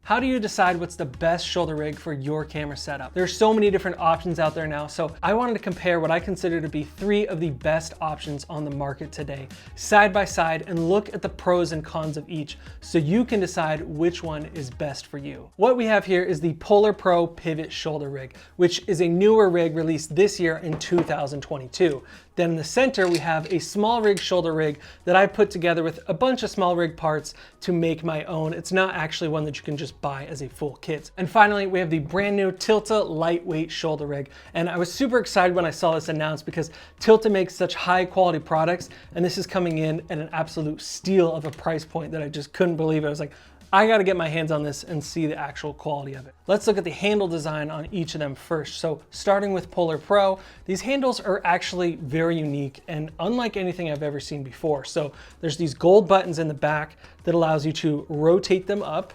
How do you decide what's the best shoulder rig for your camera setup? There's so many different options out there now, so I wanted to compare what I consider to be 3 of the best options on the market today, side by side, and look at the pros and cons of each so you can decide which one is best for you. What we have here is the PolarPro Pivot Shoulder Rig, which is a newer rig released this year in 2022. Then in the center, we have a SmallRig shoulder rig that I put together with a bunch of SmallRig parts to make my own. It's not actually one that you can just buy as a full kit. And finally, we have the brand new Tilta Lightweight Shoulder Rig. And I was super excited when I saw this announced because Tilta makes such high quality products, and this is coming in at an absolute steal of a price point that I just couldn't believe. I was like, I gotta get my hands on this and see the actual quality of it. Let's look at the handle design on each of them first. So starting with PolarPro, these handles are actually very unique and unlike anything I've ever seen before. So there's these gold buttons in the back that allows you to rotate them up,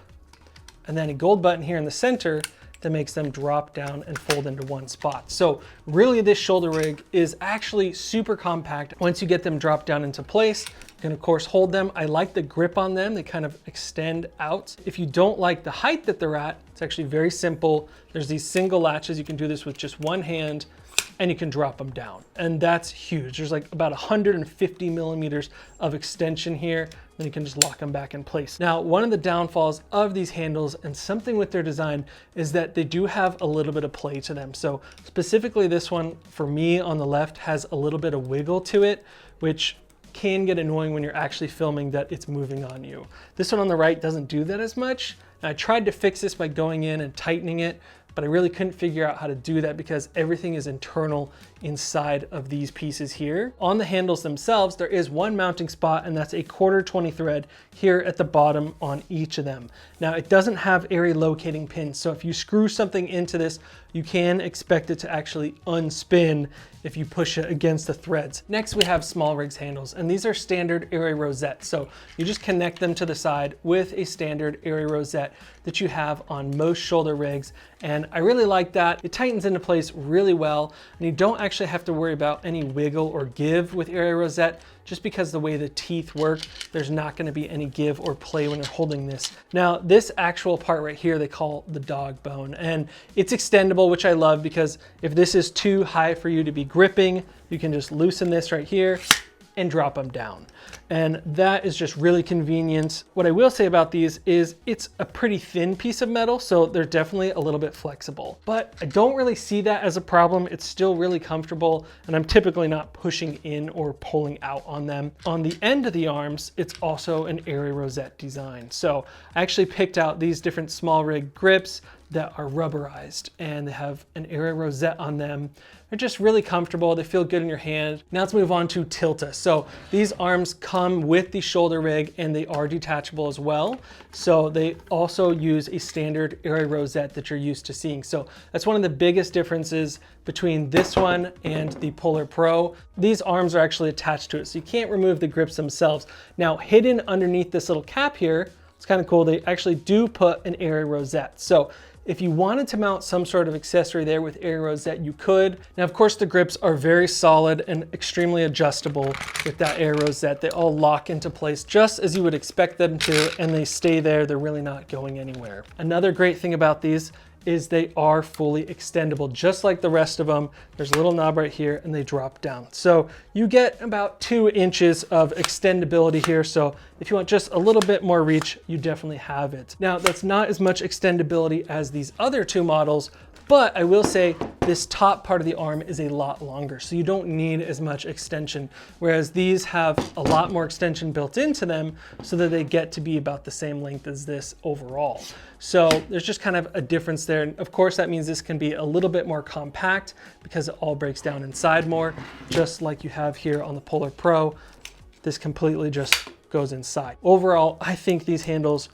and then a gold button here in the center that makes them drop down and fold into one spot. So really this shoulder rig is actually super compact. Once you get them dropped down into place, you can of course hold them. I like the grip on them. They kind of extend out. If you don't like the height that they're at, it's actually very simple. There's these single latches. You can do this with just one hand and you can drop them down. And that's huge. There's like about 150 millimeters of extension here. Then you can just lock them back in place. Now, one of the downfalls of these handles and something with their design is that they do have a little bit of play to them. So specifically this one for me on the left has a little bit of wiggle to it, which can get annoying when you're actually filming that it's moving on you. This one on the right doesn't do that as much. And I tried to fix this by going in and tightening it, but I really couldn't figure out how to do that because everything is internal inside of these pieces here. On the handles themselves, there is one mounting spot, and that's a 1/4 20 thread here at the bottom on each of them. Now, it doesn't have area locating pins, so if you screw something into this, you can expect it to actually unspin if you push it against the threads. Next, we have SmallRig's handles, and these are standard area rosettes. So you just connect them to the side with a standard area rosette that you have on most shoulder rigs. And I really like that. It tightens into place really well, and you don't actually have to worry about any wiggle or give with area rosette. Just because the way the teeth work, there's not gonna be any give or play when you're holding this. Now, this actual part right here, they call the dog bone, and it's extendable, which I love because if this is too high for you to be gripping, you can just loosen this right here and drop them down. And that is just really convenient. What I will say about these is it's a pretty thin piece of metal, so they're definitely a little bit flexible. But I don't really see that as a problem. It's still really comfortable, and I'm typically not pushing in or pulling out on them. On the end of the arms, it's also an area rosette design. So I actually picked out these different SmallRig grips that are rubberized, and they have an area rosette on them. They're just really comfortable. They feel good in your hand. Now let's move on to Tilta. So these arms come with the shoulder rig, and they are detachable as well. So they also use a standard area rosette that you're used to seeing. So that's one of the biggest differences between this one and the PolarPro. These arms are actually attached to it, so you can't remove the grips themselves. Now, hidden underneath this little cap here, it's kind of cool. They actually do put an area rosette. So if you wanted to mount some sort of accessory there with area rosette, you could. Now, of course, the grips are very solid and extremely adjustable with that area rosette. They all lock into place just as you would expect them to, and they stay there. They're really not going anywhere. Another great thing about these is they are fully extendable, just like the rest of them. There's a little knob right here and they drop down. So you get about 2 inches of extendability here. So if you want just a little bit more reach, you definitely have it. Now, that's not as much extendability as these other 2 models, but I will say this top part of the arm is a lot longer, so you don't need as much extension, whereas these have a lot more extension built into them so that they get to be about the same length as this overall. So there's just kind of a difference there. And of course, that means this can be a little bit more compact because it all breaks down inside more, just like you have here on the PolarPro. This completely just goes inside. Overall, I think these handles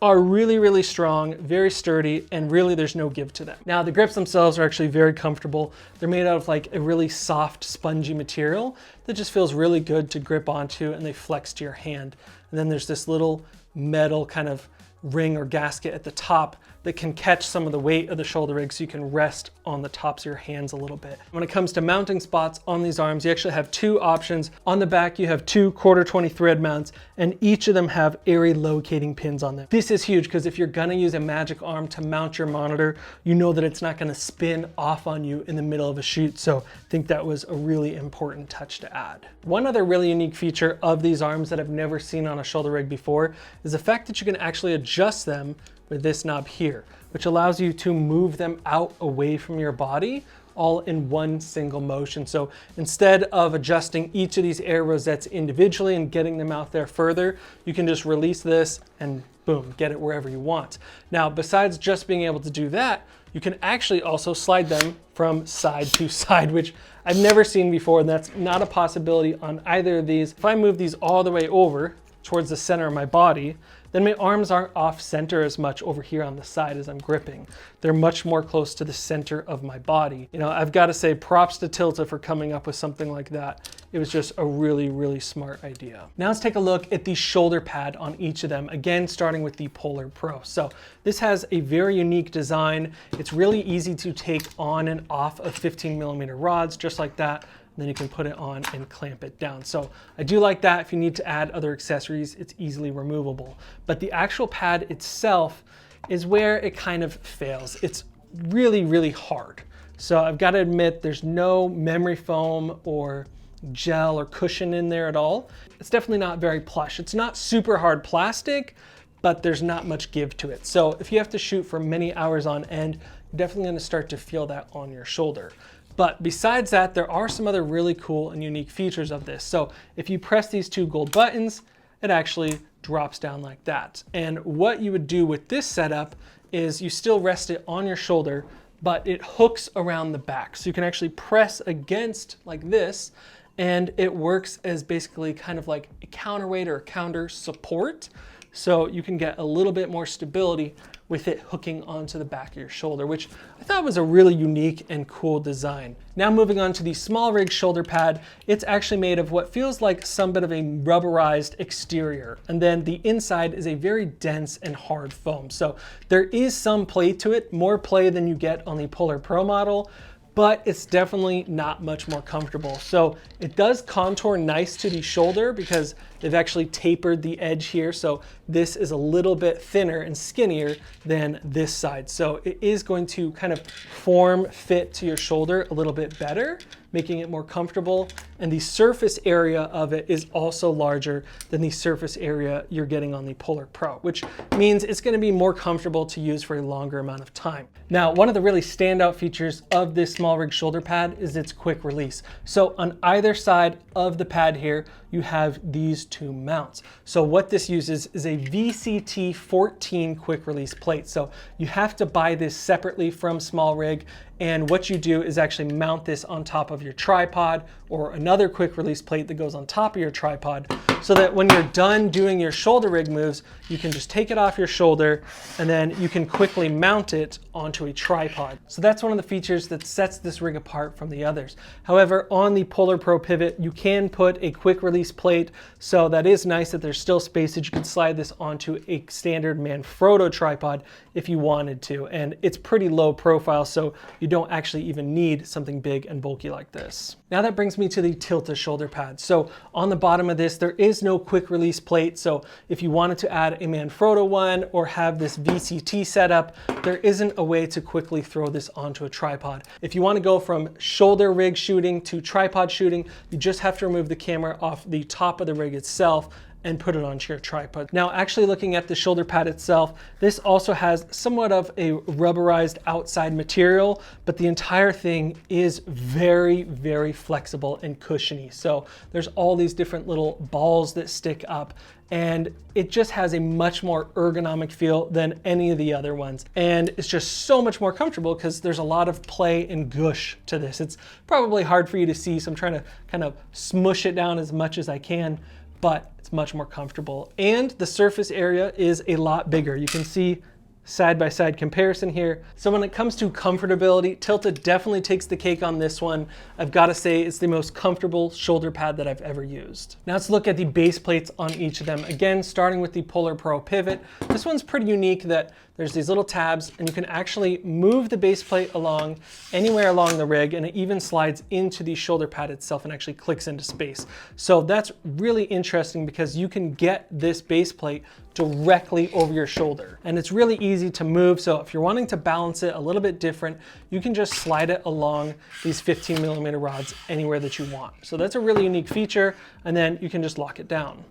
are really, really strong, very sturdy, and really there's no give to them. Now, the grips themselves are actually very comfortable. They're made out of like a really soft, spongy material that just feels really good to grip onto, and they flex to your hand. And then there's this little metal kind of ring or gasket at the top that can catch some of the weight of the shoulder rig so you can rest on the tops of your hands a little bit. When it comes to mounting spots on these arms, you actually have two options. On the back, you have two 1/4-20 thread mounts, and each of them have area locating pins on them. This is huge because if you're gonna use a magic arm to mount your monitor, you know that it's not gonna spin off on you in the middle of a shoot. So I think that was a really important touch to add. One other really unique feature of these arms that I've never seen on a shoulder rig before is the fact that you can actually adjust them with this knob here, which allows you to move them out away from your body all in one single motion. So instead of adjusting each of these air rosettes individually and getting them out there further, you can just release this and boom, get it wherever you want. Now, besides just being able to do that, you can actually also slide them from side to side, which I've never seen before, and that's not a possibility on either of these. If I move these all the way over towards the center of my body, then my arms aren't off center as much over here on the side as I'm gripping. They're much more close to the center of my body. You know, I've got to say props to Tilta for coming up with something like that. It was just a really, really smart idea. Now let's take a look at the shoulder pad on each of them. Again, starting with the PolarPro. So this has a very unique design. It's really easy to take on and off of 15mm rods, just like that. Then you can put it on and clamp it down. So I do like that. If you need to add other accessories, it's easily removable. But the actual pad itself is where it kind of fails. It's really, really hard. So I've got to admit there's no memory foam or gel or cushion in there at all. It's definitely not very plush. It's not super hard plastic, but there's not much give to it. So if you have to shoot for many hours on end, you're definitely going to start to feel that on your shoulder. But besides that, there are some other really cool and unique features of this. So if you press these two gold buttons, it actually drops down like that. And what you would do with this setup is you still rest it on your shoulder, but it hooks around the back. So you can actually press against like this, and it works as basically kind of like a counterweight or a counter support. So you can get a little bit more stability with it hooking onto the back of your shoulder, which I thought was a really unique and cool design. Now moving on to the SmallRig shoulder pad, it's actually made of what feels like some bit of a rubberized exterior. And then the inside is a very dense and hard foam. So there is some play to it, more play than you get on the PolarPro model, but it's definitely not much more comfortable. So it does contour nice to the shoulder because they've actually tapered the edge here. So this is a little bit thinner and skinnier than this side. So it is going to kind of form fit to your shoulder a little bit better, making it more comfortable. And the surface area of it is also larger than the surface area you're getting on the PolarPro, which means it's going to be more comfortable to use for a longer amount of time. Now, one of the really standout features of this SmallRig shoulder pad is its quick release. So on either side of the pad here, you have these two mounts. So what this uses is a VCT 14 quick release plate. So you have to buy this separately from SmallRig. And what you do is actually mount this on top of your tripod or another quick release plate that goes on top of your tripod, so that when you're done doing your shoulder rig moves, you can just take it off your shoulder and then you can quickly mount it onto a tripod. So that's one of the features that sets this rig apart from the others. However, on the PolarPro pivot, you can put a quick release plate. So that is nice that there's still space that you can slide this onto a standard Manfrotto tripod if you wanted to. And it's pretty low profile, so you don't actually even need something big and bulky like this. Now that brings me to the Tilta shoulder pad. So on the bottom of this, there is no quick release plate. So if you wanted to add a Manfrotto one or have this VCT setup, there isn't a way to quickly throw this onto a tripod. If you want to go from shoulder rig shooting to tripod shooting, you just have to remove the camera off the top of the rig itself and put it onto your tripod. Now, actually looking at the shoulder pad itself, this also has somewhat of a rubberized outside material, but the entire thing is very, very flexible and cushiony. So there's all these different little balls that stick up, and it just has a much more ergonomic feel than any of the other ones. And it's just so much more comfortable because there's a lot of play and gush to this. It's probably hard for you to see, so I'm trying to kind of smush it down as much as I can, but it's much more comfortable. And the surface area is a lot bigger. You can see side-by-side comparison here. So when it comes to comfortability, Tilta definitely takes the cake on this one. I've got to say it's the most comfortable shoulder pad that I've ever used. Now let's look at the base plates on each of them. Again, starting with the PolarPro pivot. This one's pretty unique that there's these little tabs and you can actually move the base plate along anywhere along the rig, and it even slides into the shoulder pad itself and actually clicks into space. So that's really interesting because you can get this base plate directly over your shoulder. And it's really easy to move. So if you're wanting to balance it a little bit different, you can just slide it along these 15mm rods anywhere that you want. So that's a really unique feature. And then you can just lock it down.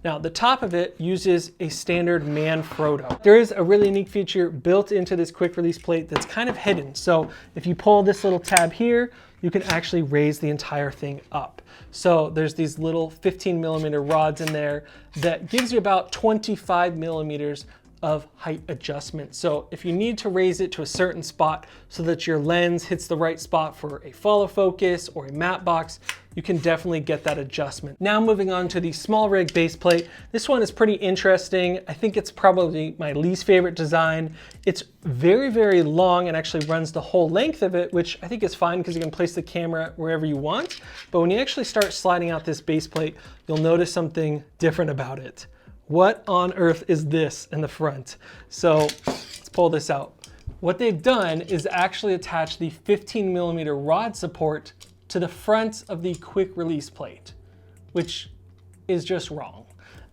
Now, the top of it uses a standard Manfrotto. There is a really unique feature built into this quick release plate that's kind of hidden. So if you pull this little tab here, you can actually raise the entire thing up. So there's these little 15mm rods in there that gives you about 25mm of height adjustment. So if you need to raise it to a certain spot so that your lens hits the right spot for a follow focus or a matte box, you can definitely get that adjustment. Now moving on to the SmallRig base plate. This one is pretty interesting. I think it's probably my least favorite design. It's very, very long and actually runs the whole length of it, which I think is fine because you can place the camera wherever you want. But when you actually start sliding out this base plate, you'll notice something different about it. What on earth is this in the front? So let's pull this out. What they've done is actually attach the 15mm rod support to the front of the quick release plate, which is just wrong.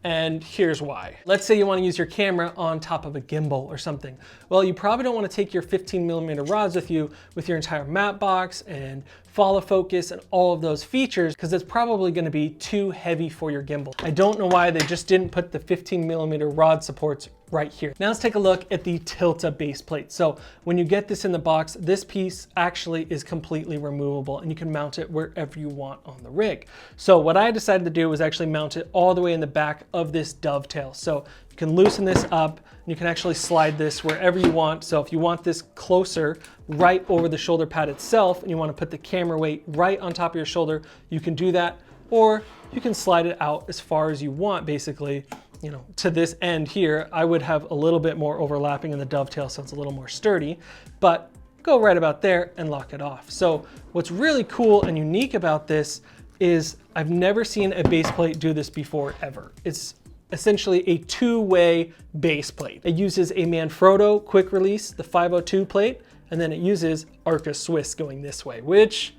And here's why. Let's say you want to use your camera on top of a gimbal or something. Well, you probably don't want to take your 15mm rods with you with your entire matte box and follow focus and all of those features, because it's probably going to be too heavy for your gimbal. I don't know why they just didn't put the 15mm rod supports right here. Now let's take a look at the Tilta base plate. So when you get this in the box, this piece actually is completely removable and you can mount it wherever you want on the rig. So what I decided to do was actually mount it all the way in the back of this dovetail. So you can loosen this up and you can actually slide this wherever you want. So if you want this closer right over the shoulder pad itself and you want to put the camera weight right on top of your shoulder, you can do that. Or you can slide it out as far as you want, basically, you know, to this end here. I would have a little bit more overlapping in the dovetail so it's a little more sturdy, but go right about there and lock it off. So what's really cool and unique about this is I've never seen a base plate do this before ever. It's essentially a two-way base plate. It uses a Manfrotto quick release, the 502 plate, and then it uses Arca Swiss going this way, which,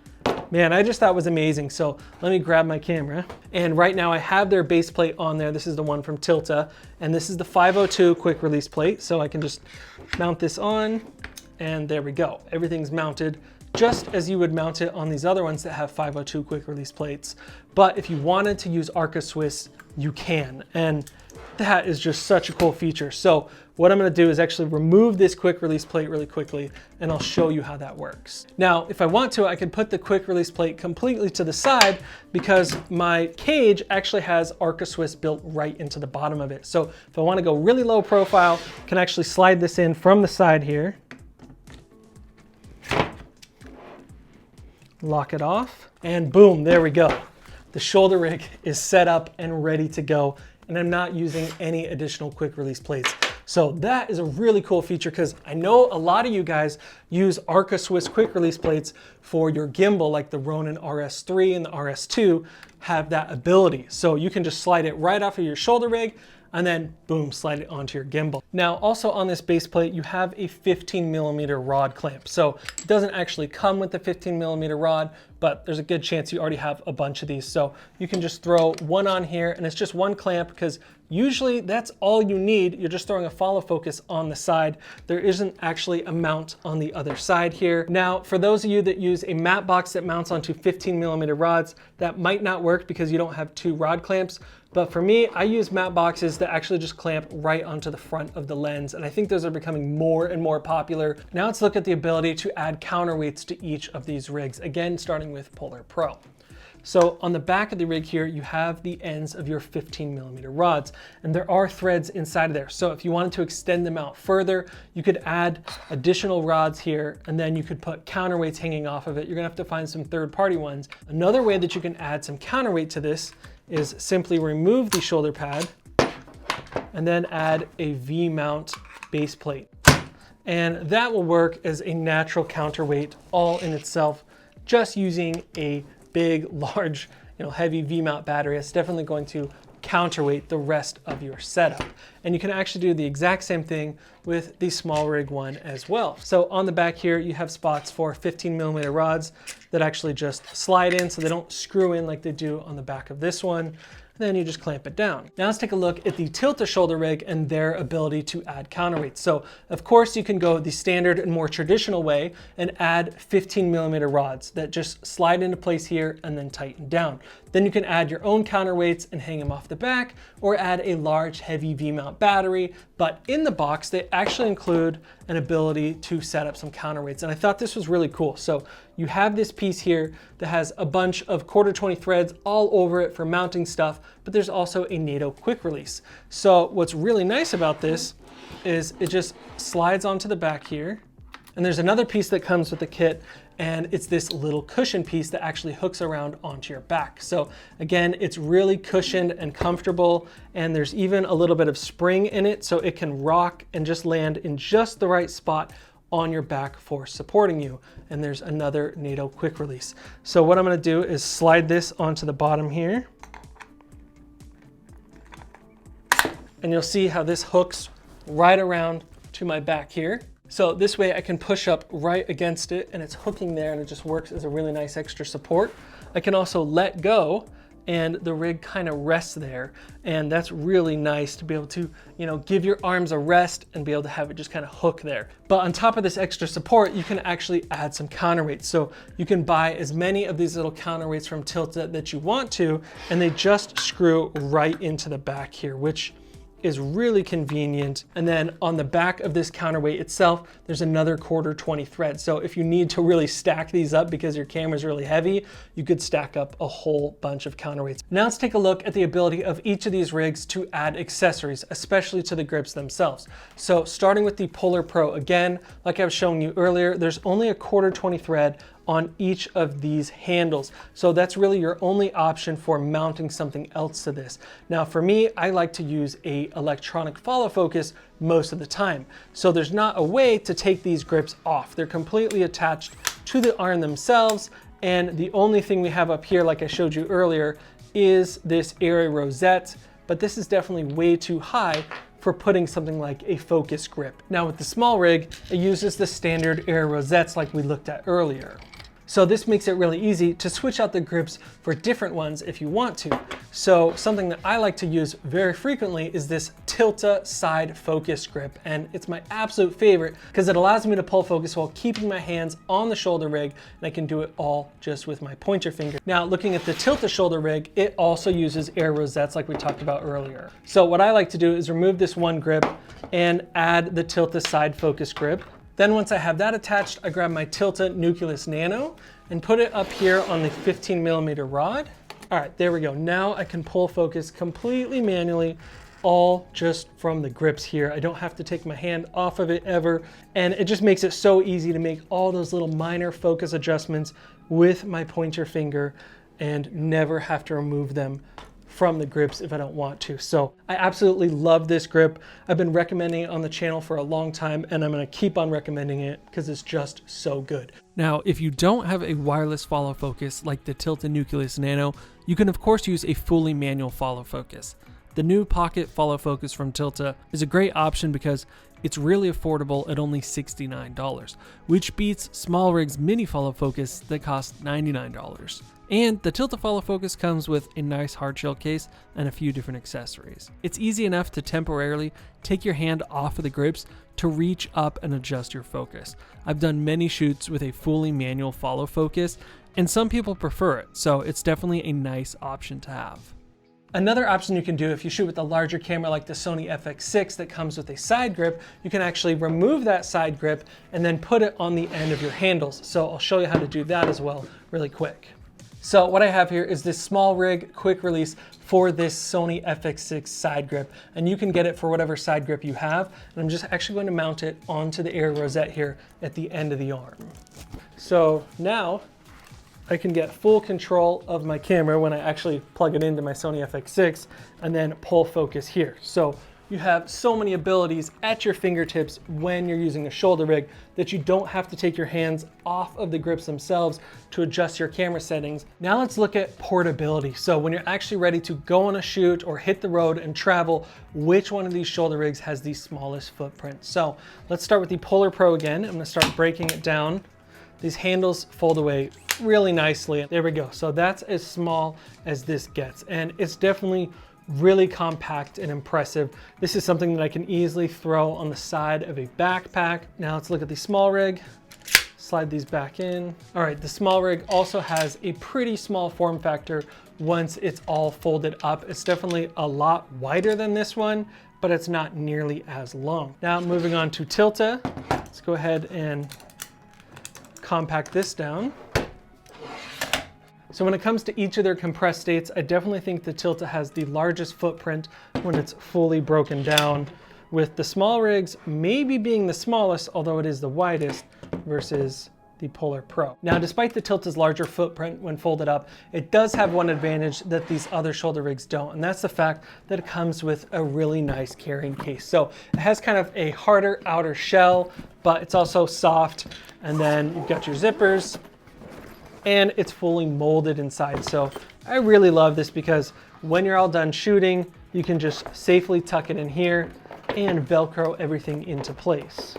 man, I just thought was amazing. So let me grab my camera. And right now I have their base plate on there. This is the one from Tilta, and this is the 502 quick release plate. So I can just mount this on, and there we go. Everything's mounted just as you would mount it on these other ones that have 502 quick release plates. But if you wanted to use Arca Swiss, you can. And that is just such a cool feature. So what I'm gonna do is actually remove this quick release plate really quickly, and I'll show you how that works. Now, if I want to, I can put the quick release plate completely to the side because my cage actually has Arca Swiss built right into the bottom of it. So if I wanna go really low profile, I can actually slide this in from the side here. Lock it off, and boom, there we go. The shoulder rig is set up and ready to go, and I'm not using any additional quick release plates. So that is a really cool feature because I know a lot of you guys use Arca Swiss quick release plates for your gimbal, like the Ronin RS3 and the RS2 have that ability. So you can just slide it right off of your shoulder rig and then boom, slide it onto your gimbal. Now also on this base plate, you have a 15mm rod clamp. So it doesn't actually come with the 15mm rod, but there's a good chance you already have a bunch of these. So you can just throw one on here, and it's just one clamp because usually that's all you need. You're just throwing a follow focus on the side. There isn't actually a mount on the other side here. Now, for those of you that use a matte box that mounts onto 15mm rods, that might not work because you don't have two rod clamps. But for me, I use matte boxes that actually just clamp right onto the front of the lens. And I think those are becoming more and more popular. Now let's look at the ability to add counterweights to each of these rigs. Again, starting with PolarPro. So on the back of the rig here, you have the ends of your 15mm rods, and there are threads inside of there. So if you wanted to extend them out further, you could add additional rods here, and then you could put counterweights hanging off of it. You're gonna have to find some third-party ones. Another way that you can add some counterweight to this is simply remove the shoulder pad and then add a V-mount base plate. And that will work as a natural counterweight all in itself, just using a big, large, heavy V-mount battery. It's definitely going to counterweight the rest of your setup. And you can actually do the exact same thing with the SmallRig one as well. So on the back here, you have spots for 15mm rods that actually just slide in so they don't screw in like they do on the back of this one. Then you just clamp it down. Now let's take a look at the Tilta shoulder rig and their ability to add counterweights. So of course you can go the standard and more traditional way and add 15mm rods that just slide into place here and then tighten down. Then you can add your own counterweights and hang them off the back, or add a large heavy V-mount battery. But in the box, they actually include an ability to set up some counterweights. And I thought this was really cool. So you have this piece here that has a bunch of 1/4-20 threads all over it for mounting stuff, but there's also a NATO quick release. So what's really nice about this is it just slides onto the back here. And there's another piece that comes with the kit, and it's this little cushion piece that actually hooks around onto your back. So again, it's really cushioned and comfortable, and there's even a little bit of spring in it so it can rock and just land in just the right spot on your back for supporting you. And there's another NATO quick release. So what I'm gonna do is slide this onto the bottom here. And you'll see how this hooks right around to my back here. So this way I can push up right against it and it's hooking there, and it just works as a really nice extra support. I can also let go and the rig kind of rests there. And that's really nice to be able to, give your arms a rest and be able to have it just kind of hook there. But on top of this extra support, you can actually add some counterweights. So you can buy as many of these little counterweights from Tilta that you want to, and they just screw right into the back here, which is really convenient. And then on the back of this counterweight itself, there's another 1/4-20 thread. So if you need to really stack these up because your camera's really heavy, you could stack up a whole bunch of counterweights. Now let's take a look at the ability of each of these rigs to add accessories, especially to the grips themselves. So starting with the PolarPro, again, like I was showing you earlier, there's only a 1/4-20 thread on each of these handles. So that's really your only option for mounting something else to this. Now for me, I like to use a electronic follow focus most of the time. So there's not a way to take these grips off. They're completely attached to the arm themselves. And the only thing we have up here, like I showed you earlier, is this area rosette, but this is definitely way too high for putting something like a focus grip. Now with the SmallRig, it uses the standard area rosettes like we looked at earlier. So this makes it really easy to switch out the grips for different ones if you want to. So something that I like to use very frequently is this Tilta side focus grip. And it's my absolute favorite because it allows me to pull focus while keeping my hands on the shoulder rig, and I can do it all just with my pointer finger. Now looking at the Tilta shoulder rig, it also uses air rosettes like we talked about earlier. So what I like to do is remove this one grip and add the Tilta side focus grip. Then once I have that attached, I grab my Tilta Nucleus Nano and put it up here on the 15mm rod. All right, there we go. Now I can pull focus completely manually, all just from the grips here. I don't have to take my hand off of it ever. And it just makes it so easy to make all those little minor focus adjustments with my pointer finger and never have to remove them from the grips if I don't want to. So I absolutely love this grip. I've been recommending it on the channel for a long time, and I'm gonna keep on recommending it because it's just so good. Now, if you don't have a wireless follow focus like the Tilta Nucleus Nano, you can of course use a fully manual follow focus. The new Pocket follow focus from Tilta is a great option because it's really affordable at only $69, which beats SmallRig's mini follow focus that costs $99. And the Tilta follow focus comes with a nice hard shell case and a few different accessories. It's easy enough to temporarily take your hand off of the grips to reach up and adjust your focus. I've done many shoots with a fully manual follow focus, and some people prefer it, so it's definitely a nice option to have. Another option you can do if you shoot with a larger camera like the Sony FX6 that comes with a side grip, you can actually remove that side grip and then put it on the end of your handles. So I'll show you how to do that as well really quick. So what I have here is this SmallRig quick release for this Sony FX6 side grip, and you can get it for whatever side grip you have. And I'm just actually going to mount it onto the air rosette here at the end of the arm. So now I can get full control of my camera when I actually plug it into my Sony FX6 and then pull focus here. So you have so many abilities at your fingertips when you're using a shoulder rig that you don't have to take your hands off of the grips themselves to adjust your camera settings. Now let's look at portability. So when you're actually ready to go on a shoot or hit the road and travel, which one of these shoulder rigs has the smallest footprint? So let's start with the PolarPro again. I'm gonna start breaking it down. These handles fold away really nicely. There we go. So that's as small as this gets. And it's definitely really compact and impressive. This is something that I can easily throw on the side of a backpack. Now let's look at the SmallRig. Slide these back in. All right, the SmallRig also has a pretty small form factor once it's all folded up. It's definitely a lot wider than this one, but it's not nearly as long. Now moving on to Tilta. Let's go ahead and compact this down. So when it comes to each of their compressed states, I definitely think the Tilta has the largest footprint when it's fully broken down, with the SmallRigs maybe being the smallest, although it is the widest, versus the PolarPro. Now, despite the Tilta's larger footprint when folded up, it does have one advantage that these other shoulder rigs don't, and that's the fact that it comes with a really nice carrying case. So it has kind of a harder outer shell, but it's also soft, and then you've got your zippers, and it's fully molded inside. So I really love this because when you're all done shooting, you can just safely tuck it in here and Velcro everything into place.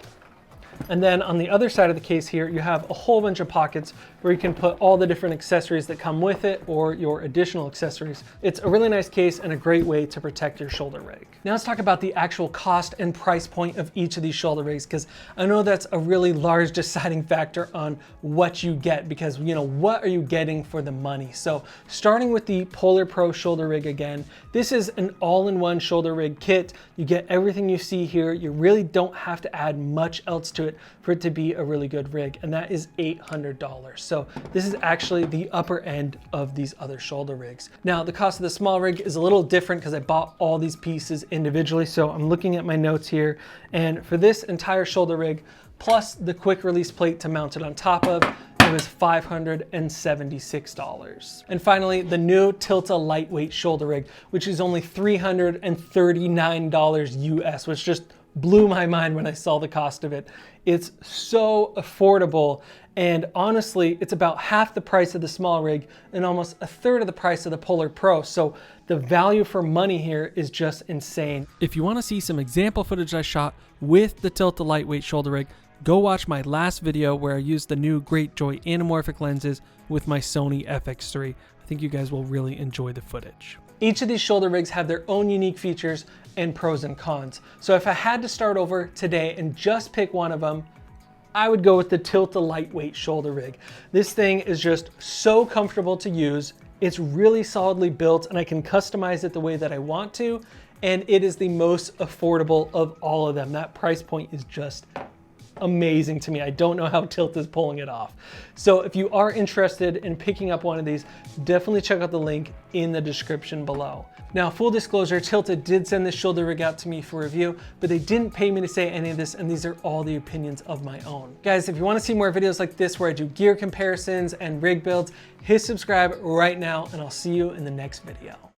And then on the other side of the case here, you have a whole bunch of pockets where you can put all the different accessories that come with it or your additional accessories. It's a really nice case and a great way to protect your shoulder rig. Now let's talk about the actual cost and price point of each of these shoulder rigs, because I know that's a really large deciding factor on what you get, because what are you getting for the money? So starting with the PolarPro shoulder rig again, this is an all-in-one shoulder rig kit. You get everything you see here. You really don't have to add much else to it for it to be a really good rig, and that is $800. So this is actually the upper end of these other shoulder rigs. Now the cost of the SmallRig is a little different because I bought all these pieces individually. So I'm looking at my notes here, and for this entire shoulder rig plus the quick release plate to mount it on top of, it was $576. And finally, the new Tilta Lightweight Shoulder Rig, which is only $339 US, which just blew my mind when I saw the cost of it. It's so affordable, and honestly, it's about half the price of the SmallRig and almost a third of the price of the PolarPro. So the value for money here is just insane. If you want to see some example footage I shot with the Tilta Lightweight Shoulder Rig, go watch my last video where I used the new Greatjoy anamorphic lenses with my Sony FX3. I think you guys will really enjoy the footage. Each of these shoulder rigs have their own unique features and pros and cons. So if I had to start over today and just pick one of them, I would go with the Tilta Lightweight Shoulder Rig. This thing is just so comfortable to use. It's really solidly built, and I can customize it the way that I want to, and it is the most affordable of all of them. That price point is just amazing to me. I don't know how Tilta is pulling it off. So if you are interested in picking up one of these, definitely check out the link in the description below. Now, full disclosure, Tilta did send this shoulder rig out to me for review, but they didn't pay me to say any of this, and these are all the opinions of my own. Guys, if you want to see more videos like this where I do gear comparisons and rig builds, hit subscribe right now, and I'll see you in the next video.